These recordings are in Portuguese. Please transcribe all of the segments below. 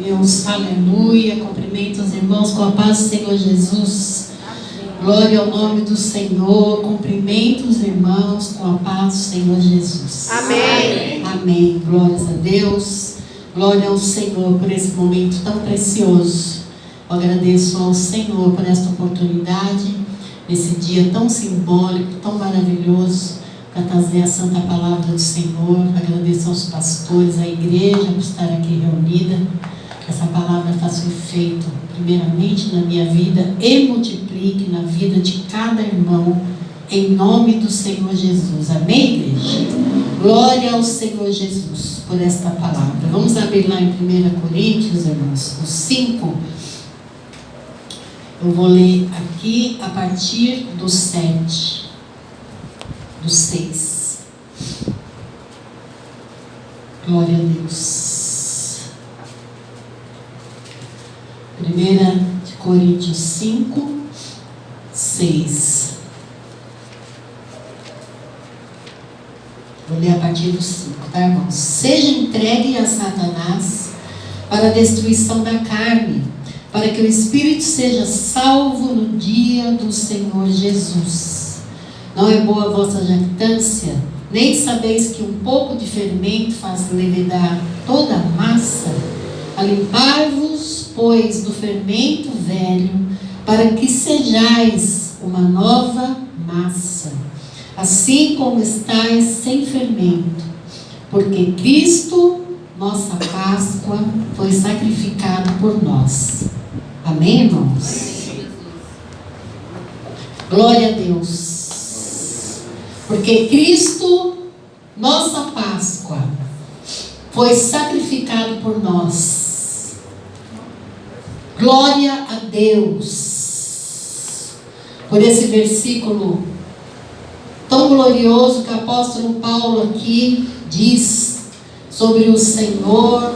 Deus, aleluia. Cumprimento os irmãos com a paz do Senhor Jesus. Glória ao nome do Senhor. Cumprimento os irmãos com a paz do Senhor Jesus. Amém. Amém. Glórias a Deus. Glória ao Senhor por esse momento tão precioso. Eu agradeço ao Senhor por esta oportunidade, nesse dia tão simbólico, tão maravilhoso, para trazer a santa palavra do Senhor. Agradeço aos pastores, à igreja, por estar aqui reunida. Que essa palavra faça efeito, primeiramente na minha vida, e multiplique na vida de cada irmão, em nome do Senhor Jesus. Amém, igreja? Glória ao Senhor Jesus por esta palavra. Vamos abrir lá em 1 Coríntios, irmãos, o 5. Eu vou ler aqui a partir do 7. Do 6. Glória a Deus. 1 Coríntios 5, 6. Vou ler a partir do 5, tá, irmãos? Seja entregue a Satanás para a destruição da carne, para que o espírito seja salvo no dia do Senhor Jesus. Não é boa a vossa jactância? Nem sabeis que um pouco de fermento faz levedar toda a massa? Alimpar-vos, pois, do fermento velho, para que sejais uma nova massa, assim como estáis sem fermento. Porque Cristo, nossa Páscoa, foi sacrificado por nós. Amém, irmãos? Glória a Deus. Porque Cristo, nossa Páscoa, foi sacrificado por nós. Glória a Deus. Por esse versículo tão glorioso que o apóstolo Paulo aqui diz sobre o Senhor,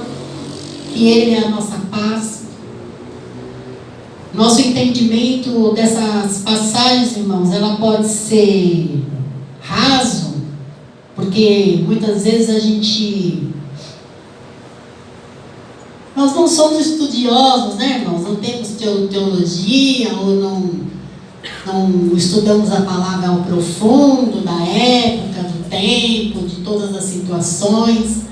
que Ele é a nossa Páscoa. Nosso entendimento dessas passagens, irmãos, ela pode ser raso, porque muitas vezes nós não somos estudiosos, né, irmãos? Não temos teologia, ou não estudamos a palavra ao profundo da época, do tempo, de todas as situações.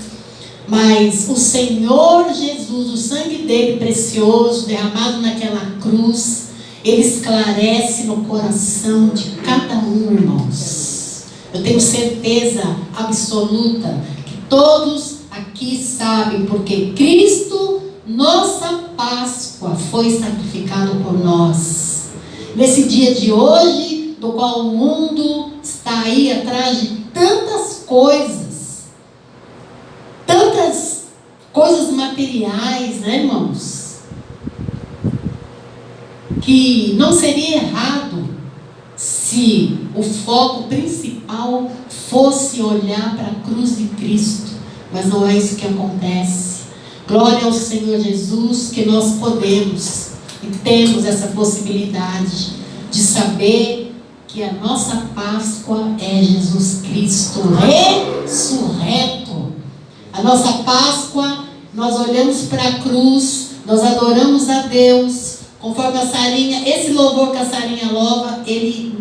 Mas o Senhor Jesus, o sangue dele precioso, derramado naquela cruz, ele esclarece no coração de cada um, irmãos. Eu tenho certeza absoluta que todos aqui sabem, porque Cristo, nossa Páscoa, foi sacrificado por nós. Nesse dia de hoje, do qual o mundo está aí atrás de tantas coisas materiais, né, irmãos? Que não seria errado se o foco principal fosse olhar para a cruz de Cristo, mas não é isso que acontece. Glória ao Senhor Jesus, que nós podemos e temos essa possibilidade de saber que a nossa Páscoa é Jesus Cristo ressurreto. A nossa Páscoa, nós olhamos para a cruz, nós adoramos a Deus, conforme a Sarinha, esse louvor que a Sarinha louva, ele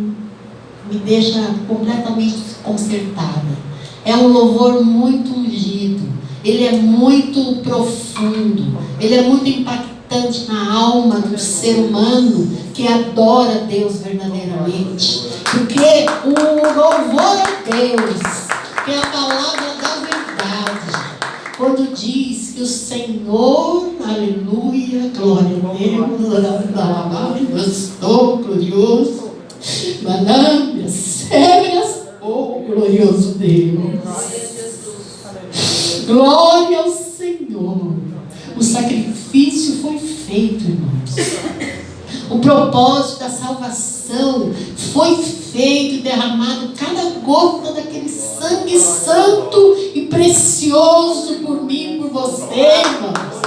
me deixa completamente consertada. É um louvor muito ungido, ele é muito profundo, ele é muito impactante na alma do ser humano que adora Deus verdadeiramente. Porque o louvor a Deus, que é a palavra da verdade, quando diz que o Senhor, aleluia, glória a Deus, estou glorioso, Manâmbias, Sébrias, oh glorioso Deus. Glória ao Senhor. O sacrifício foi feito, irmãos. O propósito da salvação foi feito e derramado, cada gota daquele sangue santo e precioso por mim e por você, irmãos.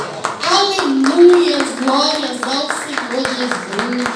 Aleluia, glórias ao Senhor Jesus.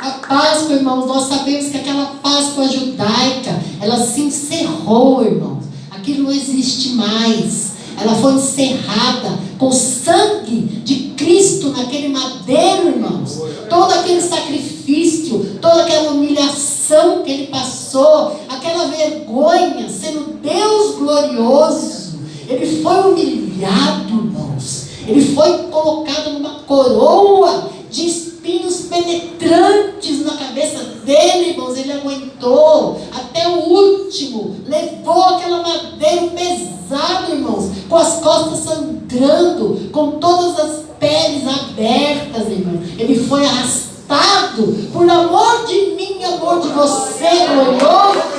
A Páscoa, irmãos, nós sabemos que aquela Páscoa judaica, ela se encerrou, irmãos. Aquilo não existe mais. ela foi encerrada com o sangue de Cristo naquele madeiro, irmãos. Todo aquele sacrifício, toda aquela humilhação que ele passou, aquela vergonha, sendo Deus glorioso, ele foi humilhado, irmãos. Ele foi colocado numa coroa de espinhos penetrantes na cabeça dele, irmãos. Ele aguentou até o último, levou aquela madeira pesada, irmãos, com as costas sangrando, com todas as peles abertas, irmãos. Ele foi arrastado por amor de mim, amor de você, glorioso.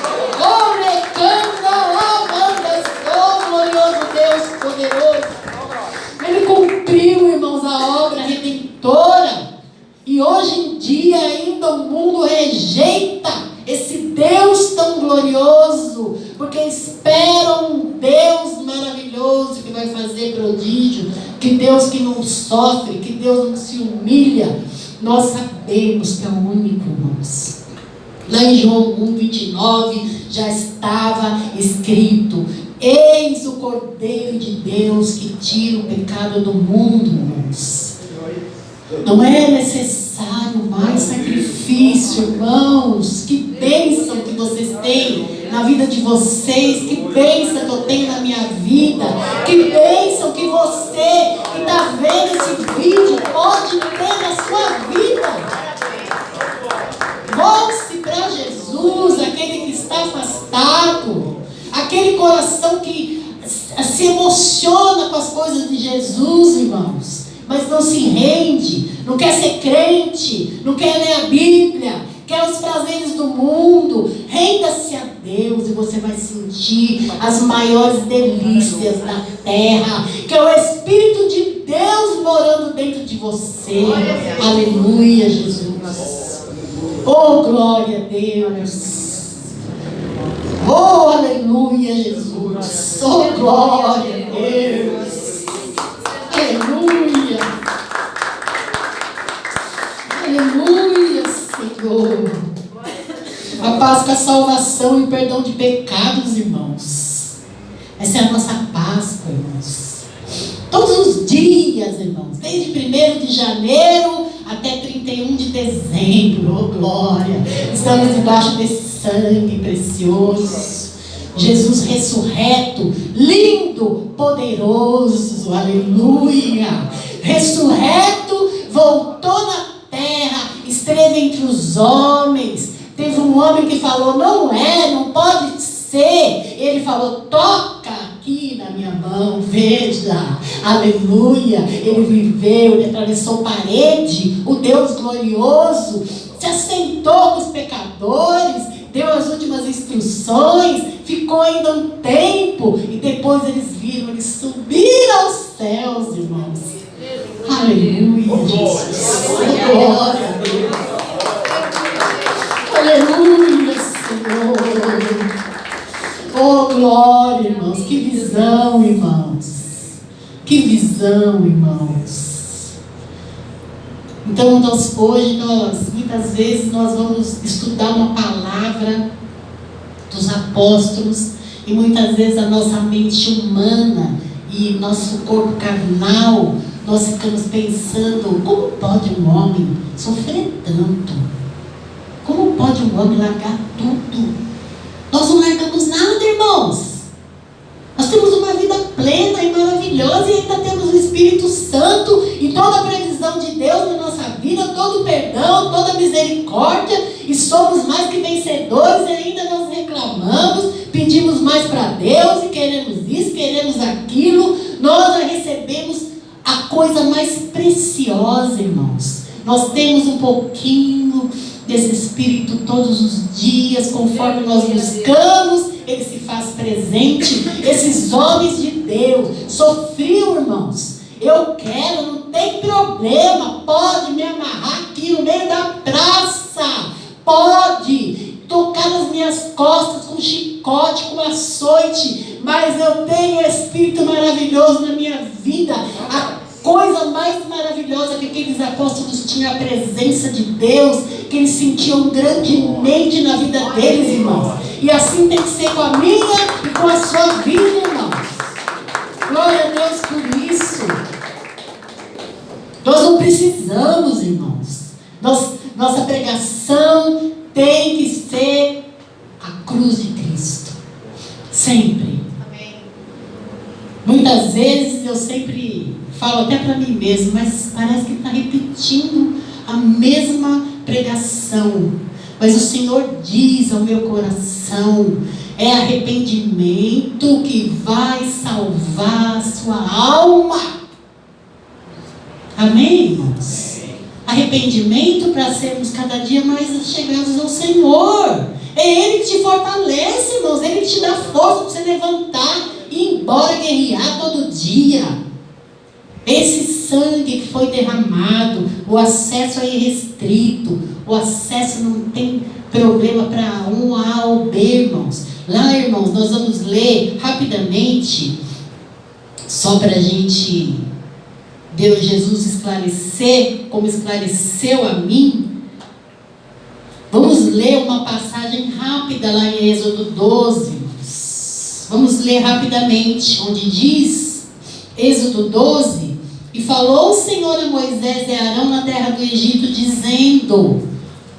Glorioso Deus poderoso. Ele cumpriu, irmãos, a obra redentora. E hoje em dia ainda o mundo rejeita esse Deus tão glorioso, porque esperam um Deus maravilhoso que vai fazer prodígio, que Deus que não sofre, que Deus não se humilha. Nós sabemos que é o único, irmãos. Lá em João 1:29 já estava escrito: eis o Cordeiro de Deus que tira o pecado do mundo, irmãos. Não é necessário mais sacrifício, irmãos. Que bênção que vocês têm na vida de vocês. Que bênção que eu tenho na minha vida. Que bênção que você que está vendo esse vídeo pode ter na sua vida. Volte-se para Jesus, aquele que está afastado, aquele coração que se emociona com as coisas de Jesus, irmãos, mas não se rende, não quer ser crente, não quer ler a Bíblia, quer os prazeres do mundo. Renda-se a Deus e você vai sentir as maiores delícias da terra, que é o Espírito de Deus morando dentro de você. Aleluia, Jesus. Oh, glória a Deus. Oh, aleluia, Jesus. Oh, glória a Deus. Aleluia. Aleluia, Senhor. A Páscoa, a salvação e o perdão de pecados, irmãos. Essa é a nossa Páscoa, irmãos. Todos os dias, irmãos, desde 1º de janeiro até 31 de dezembro, oh glória, estamos debaixo desse sangue precioso. Jesus ressurreto, lindo, poderoso, aleluia. Ressurreto, voltou na terra, esteve entre os homens. Teve um homem que falou: não pode ser. Ele falou: toca aqui na minha mão, veja, aleluia. Ele viveu, ele atravessou parede, o Deus glorioso se assentou com os pecadores, deu as últimas instruções, ficou ainda um tempo, e depois eles viram, eles subiram aos céus, irmãos. Aleluia, Jesus. Glória a Deus. Aleluia, Senhor. Oh, glória, irmãos. Que visão, irmãos. Que visão, irmãos. Então, hoje, muitas vezes, nós vamos estudar uma palavra dos apóstolos, e muitas vezes a nossa mente humana e nosso corpo carnal, nós ficamos pensando: como pode um homem sofrer tanto? Como pode um homem largar tudo? Nós não largamos nada, irmãos. Nós temos uma vida plena e maravilhosa, e ainda temos o Espírito Santo e toda a previsão de Deus na nossa vida, todo o perdão, toda a misericórdia, e somos mais que vencedores, e ainda nós reclamamos, pedimos mais para Deus, e queremos isso, queremos aquilo. Nós já recebemos a coisa mais preciosa, irmãos. Nós temos um pouquinho desse Espírito todos os dias, conforme nós buscamos, Ele se faz presente. Esses homens de Deus sofriam, irmãos. Eu quero, não tem problema, pode me amarrar aqui no meio da praça, pode tocar nas minhas costas com chicote, com açoite, mas eu tenho o Espírito maravilhoso na minha vida. A coisa mais maravilhosa que aqueles apóstolos tinham, a presença de Deus, que eles sentiam grandemente na vida deles, irmãos. E assim tem que ser com a minha e com a sua vida, irmãos. Glória Sempre. Amém. Muitas vezes eu sempre falo até para mim mesmo, mas parece que está repetindo a mesma pregação. Mas o Senhor diz ao meu coração: é arrependimento que vai salvar a sua alma. Amém, irmãos? Arrependimento para sermos cada dia mais chegados ao Senhor. É Ele que te fortalece, irmãos. Ele que te dá força para você levantar e ir embora guerrear todo dia. Esse sangue que foi derramado, o acesso é irrestrito, o acesso não tem problema para um A ou B, irmãos. Lá, irmãos, nós vamos ler rapidamente, só para a gente ver Jesus esclarecer, como esclareceu a mim. Vamos ler uma passagem rápida lá em Êxodo 12. Vamos ler rapidamente, onde diz, Êxodo 12: e falou o Senhor a Moisés e a Arão na terra do Egito, dizendo: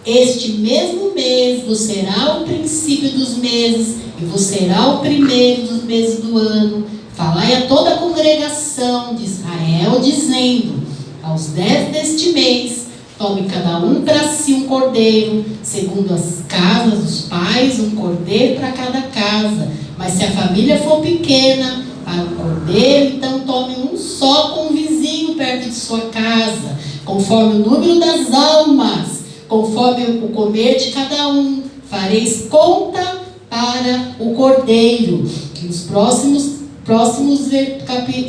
este mesmo mês vos será o princípio dos meses, e vos será o primeiro dos meses do ano. Falai a toda a congregação de Israel, dizendo: aos 10 deste mês, tome cada um para si um cordeiro, segundo as casas dos pais, um cordeiro para cada casa. Mas se a família for pequena, para o cordeiro, então tome um só com um vizinho perto de sua casa, conforme o número das almas, conforme o comer de cada um. Fareis conta para o cordeiro. Nos próximos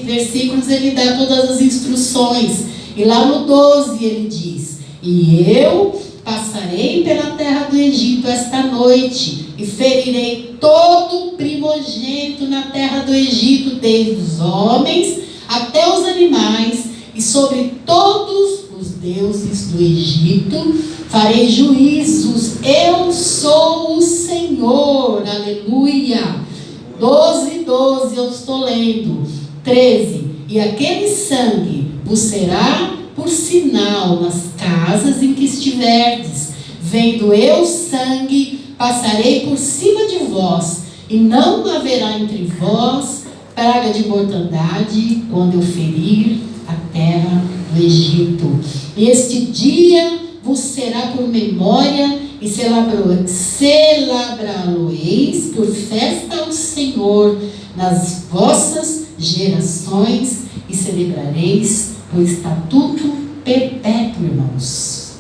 versículos ele dá todas as instruções. E lá no 12 ele diz: e eu passarei pela terra do Egito esta noite, e ferirei todo primogênito na terra do Egito, desde os homens até os animais, e sobre todos os deuses do Egito farei juízos. Eu sou o Senhor. Aleluia. 12, eu estou lendo. 13: e aquele sangue vos será por sinal nas casas em que estiverdes. Vendo eu sangue, passarei por cima de vós, e não haverá entre vós praga de mortandade quando eu ferir a terra do Egito. E este dia vos será por memória, e celebrá-lo-eis por festa ao Senhor nas vossas gerações, e celebrareis o estatuto perpétuo, irmãos,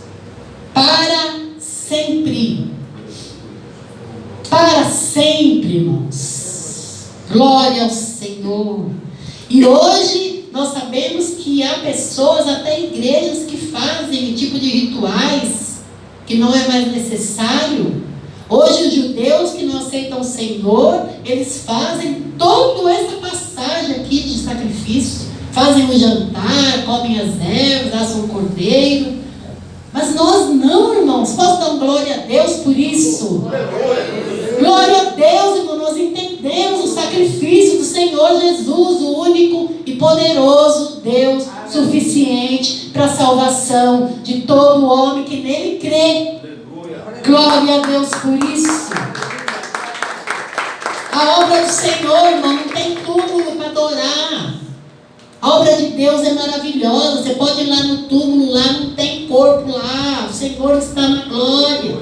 para sempre. Para sempre, irmãos. Glória ao Senhor. E hoje nós sabemos que há pessoas, até igrejas, que fazem tipo de rituais que não é mais necessário. Hoje os judeus que não aceitam o Senhor, eles fazem toda essa passagem aqui de sacrifício. Fazem o jantar, comem as ervas, assam o cordeiro. Mas nós não, irmãos. Posso dar glória a Deus por isso? Glória a Deus, irmão. Nós entendemos o sacrifício do Senhor Jesus, o único e poderoso Deus, suficiente para a salvação de todo homem que nele crê. Glória a Deus por isso. A obra do Senhor, irmão, não tem túmulo para adorar. A obra de Deus é maravilhosa. Você pode ir lá no túmulo, lá não tem corpo lá. O Senhor está na glória.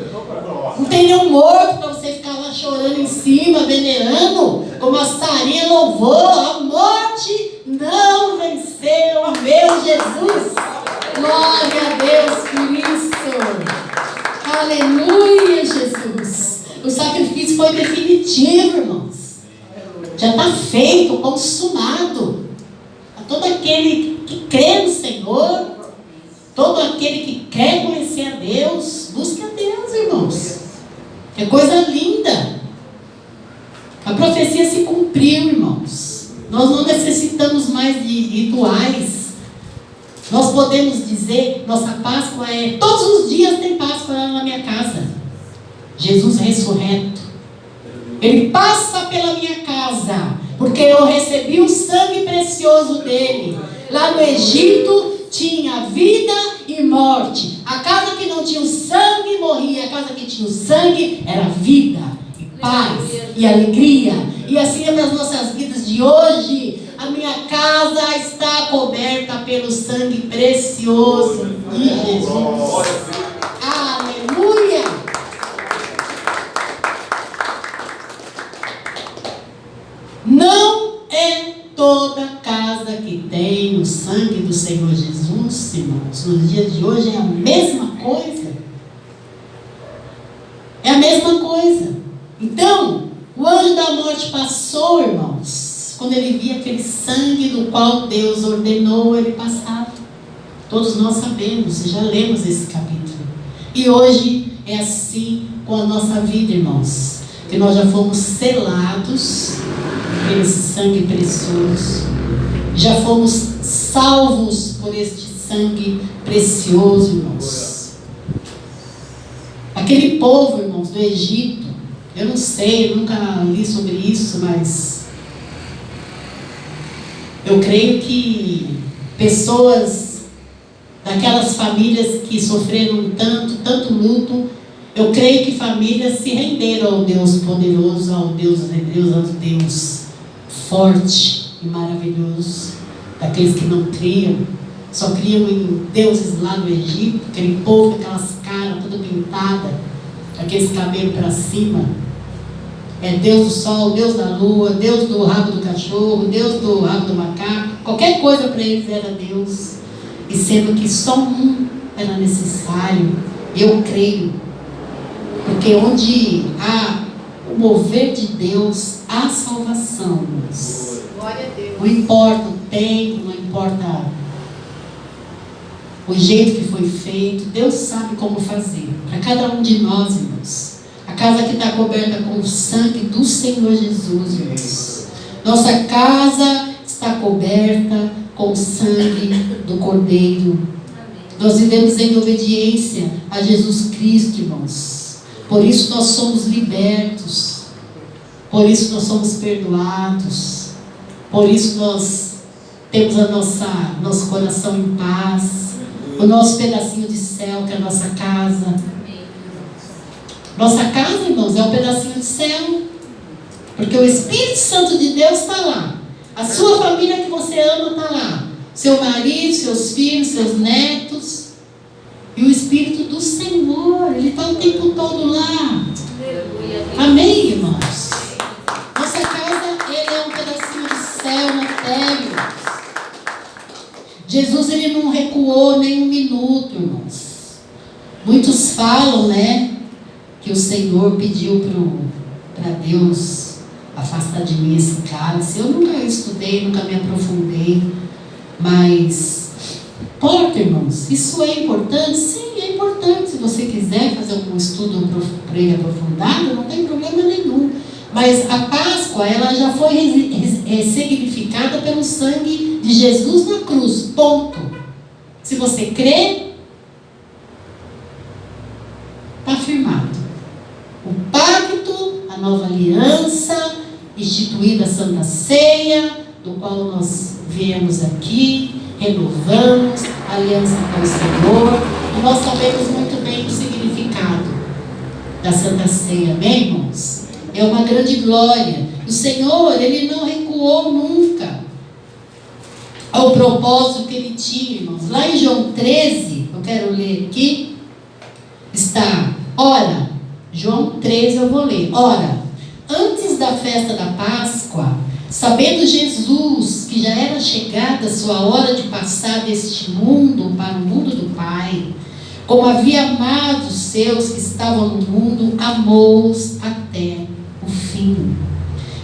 Não tem nenhum morto para você ficar lá chorando em cima, venerando, como a Sarinha louvou. A morte não venceu o meu Jesus. Glória a Deus por isso. Aleluia, Jesus. O sacrifício foi definitivo, irmãos. Já está feito, consumado. Todo aquele que crê no Senhor, todo aquele que quer conhecer a Deus, busque a Deus, irmãos. É coisa linda. A profecia se cumpriu, irmãos. Nós não necessitamos mais de rituais. Nós podemos dizer, nossa Páscoa é... Todos os dias tem Páscoa lá na minha casa. Jesus ressurreto. Ele passa pela minha casa, porque eu recebi o sangue precioso dele. Lá no Egito tinha vida e morte. A casa que não tinha o sangue morria. A casa que tinha o sangue era vida. E paz e alegria. E assim é nas nossas vidas de hoje. A minha casa está coberta pelo sangue precioso de Jesus. Aleluia! Não é toda casa que tem o sangue do Senhor Jesus, irmãos. Nos dias de hoje é a mesma coisa. É a mesma coisa. Então, o anjo da morte passou, irmãos, quando ele via aquele sangue do qual Deus ordenou ele passar. Todos nós sabemos, já lemos esse capítulo. E hoje é assim com a nossa vida, irmãos, que nós já fomos selados pelo sangue precioso, já fomos salvos por este sangue precioso, irmãos. Aquele povo, irmãos, do Egito, eu não sei, eu nunca li sobre isso, mas eu creio que pessoas daquelas famílias que sofreram tanto luto, eu creio que famílias se renderam ao Deus poderoso, ao Deus dos hebreus, ao Deus forte e maravilhoso, daqueles que não criam, só criam em deuses lá do Egito, aquele povo, aquelas caras toda pintada, aqueles cabelos para cima. É Deus do sol, Deus da lua, Deus do rabo do cachorro, Deus do rabo do macaco, qualquer coisa para eles era Deus, e sendo que só um era necessário. Eu creio, porque onde há o mover de Deus, há salvação. Glória a Deus. Não importa o tempo, não importa o jeito que foi feito, Deus sabe como fazer. Para cada um de nós, irmãos. A casa que está coberta com o sangue do Senhor Jesus, irmãos. Nossa casa está coberta com o sangue do Cordeiro. Nós vivemos em obediência a Jesus Cristo, irmãos. Por isso nós somos libertos. Por isso nós somos perdoados. Por isso nós temos nosso coração em paz. O nosso pedacinho de céu, que é a nossa casa. Nossa casa, irmãos, é um pedacinho de céu. Porque o Espírito Santo de Deus está lá. A sua família que você ama está lá. Seu marido, seus filhos, seus netos. E o Espírito do Senhor, Ele está o tempo todo lá. Amém, irmãos? Nossa casa, Ele é um pedacinho de céu na terra, irmãos. Jesus, Ele não recuou nem um minuto, irmãos. Muitos falam, né, que o Senhor pediu para Deus afastar de mim esse cálice. Eu nunca estudei, nunca me aprofundei, mas importa, irmãos, isso é importante? Sim, é importante. Se você quiser fazer algum estudo para ele aprofundado, não tem problema nenhum. Mas a Páscoa, ela já foi significada pelo sangue de Jesus na cruz, ponto. Se você crê, está firmado. O pacto, a nova aliança, instituída a Santa Ceia, do qual nós viemos aqui, renovamos a aliança com o Senhor, e nós sabemos muito bem o significado da Santa Ceia, amém, irmãos? É uma grande glória. O Senhor, Ele não recuou nunca ao propósito que Ele tinha, irmãos. Lá em João 13, eu quero ler aqui, está, ora, João 13 eu vou ler, ora, antes da festa da Páscoa, sabendo Jesus que já era chegada a sua hora de passar deste mundo para o mundo do Pai, como havia amado os seus que estavam no mundo, amou-os até o fim.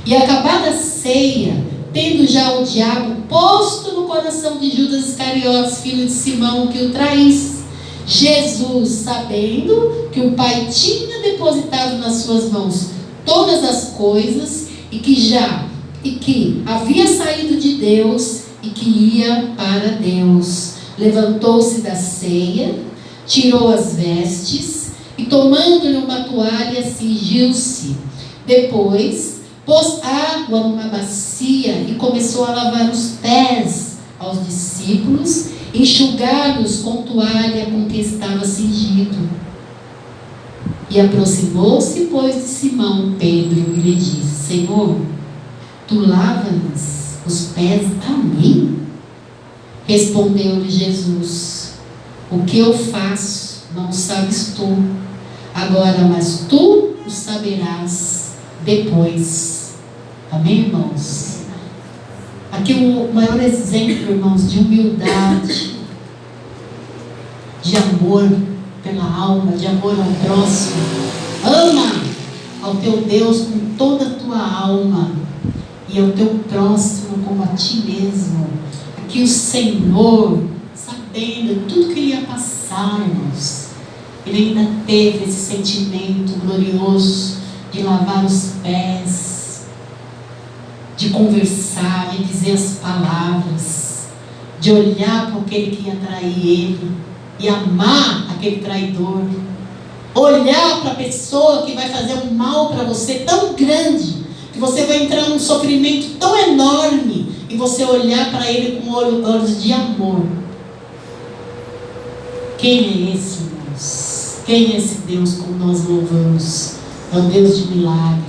E acabada a ceia, tendo já o diabo posto no coração de Judas Iscariotes, filho de Simão, que o traísse, Jesus, sabendo que o Pai tinha depositado nas suas mãos todas as coisas, e que havia saído de Deus e que ia para Deus, levantou-se da ceia, tirou as vestes e, tomando-lhe uma toalha, cingiu-se. Depois pôs água numa bacia e começou a lavar os pés aos discípulos, enxugá-los com toalha com que estava cingido. E aproximou-se, pois, de Simão Pedro e lhe disse: Senhor, tu lavas os pés a mim? Respondeu-lhe Jesus: o que eu faço não sabes tu, agora, mas tu o saberás depois. Amém, irmãos? Aqui o maior exemplo, irmãos, de humildade, de amor pela alma, de amor ao próximo. Ama ao teu Deus com toda a tua alma e ao teu próximo como a ti mesmo. Aqui o Senhor, sabendo tudo que ele ia passar, irmãos, ele ainda teve esse sentimento glorioso de lavar os pés, de conversar, de dizer as palavras, de olhar para aquele que ia trair ele e amar aquele traidor, olhar para a pessoa que vai fazer um mal para você tão grande, que você vai entrar num sofrimento tão enorme, e você olhar para ele com olhos de amor. Quem é esse, irmãos? Quem é esse Deus como nós louvamos? É um Deus de milagre,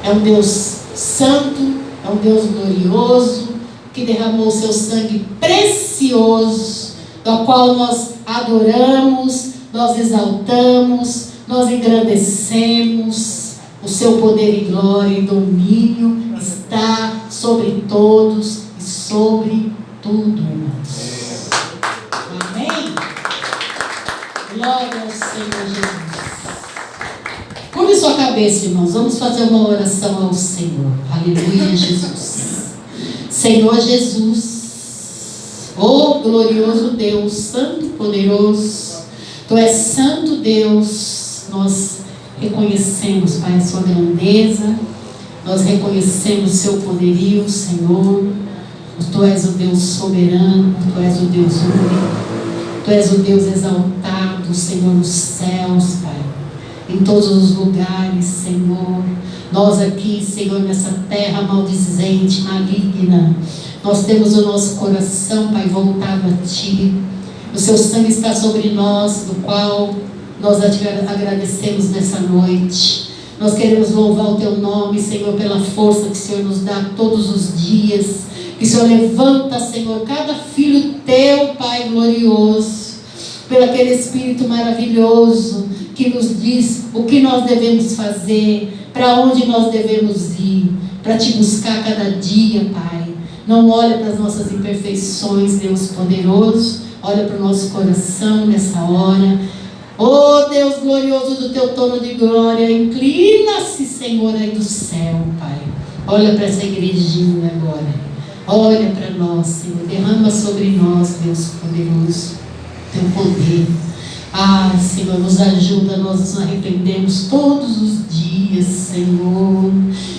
é um Deus santo, é um Deus glorioso, que derramou o seu sangue precioso, do qual nós adoramos, nós exaltamos, nós engrandecemos. O seu poder e glória e domínio está sobre todos e sobre tudo, irmãos. Amém? Glória ao Senhor Jesus. Curve sua cabeça, irmãos. Vamos fazer uma oração ao Senhor. Aleluia, Jesus. Senhor Jesus, oh glorioso Deus, santo, poderoso, tu és santo Deus. Nós reconhecemos, Pai, a sua grandeza, nós reconhecemos o seu poderio, Senhor. Tu és o Deus soberano, tu és o Deus único, tu és o Deus exaltado, Senhor, nos céus, Pai, em todos os lugares, Senhor. Nós aqui, Senhor, nessa terra maldizente, maligna, nós temos o nosso coração, Pai, voltado a Ti. O seu sangue está sobre nós, do qual nós agradecemos nessa noite. Nós queremos louvar o Teu nome, Senhor, pela força que o Senhor nos dá todos os dias. Que o Senhor levanta, Senhor, cada filho Teu, Pai glorioso, pelo aquele Espírito maravilhoso que nos diz o que nós devemos fazer, para onde nós devemos ir, para Te buscar cada dia, Pai. Não olha para as nossas imperfeições, Deus poderoso, olha para o nosso coração nessa hora. Oh Deus glorioso do Teu trono de glória, inclina-se, Senhor, aí do céu, Pai. Olha para essa igrejinha agora. Olha para nós, Senhor. Derrama sobre nós, Deus poderoso, Teu poder. Ah, Senhor, nos ajuda, nós nos arrependemos todos os dias, Senhor.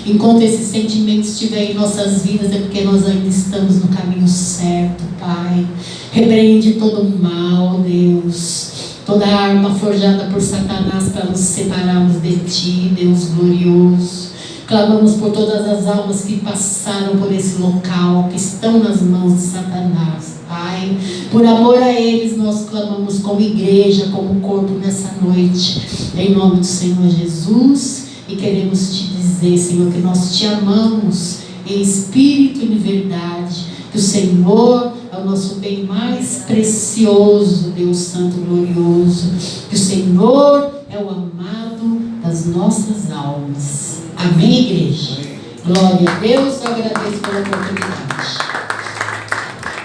Enquanto esse sentimento estiver em nossas vidas, é porque nós ainda estamos no caminho certo, Pai. Repreende todo o mal, Deus. Toda arma forjada por Satanás para nos separarmos de Ti, Deus glorioso. Clamamos por todas as almas que passaram por esse local, que estão nas mãos de Satanás, Pai. Por amor a eles, nós clamamos como igreja, como corpo nessa noite, em nome do Senhor Jesus. E queremos Te dizer, Senhor, que nós Te amamos em espírito e em verdade. Que o Senhor é o nosso bem mais precioso, Deus Santo glorioso. Que o Senhor é o amado das nossas almas. Amém, igreja? Glória a Deus, eu agradeço pela oportunidade.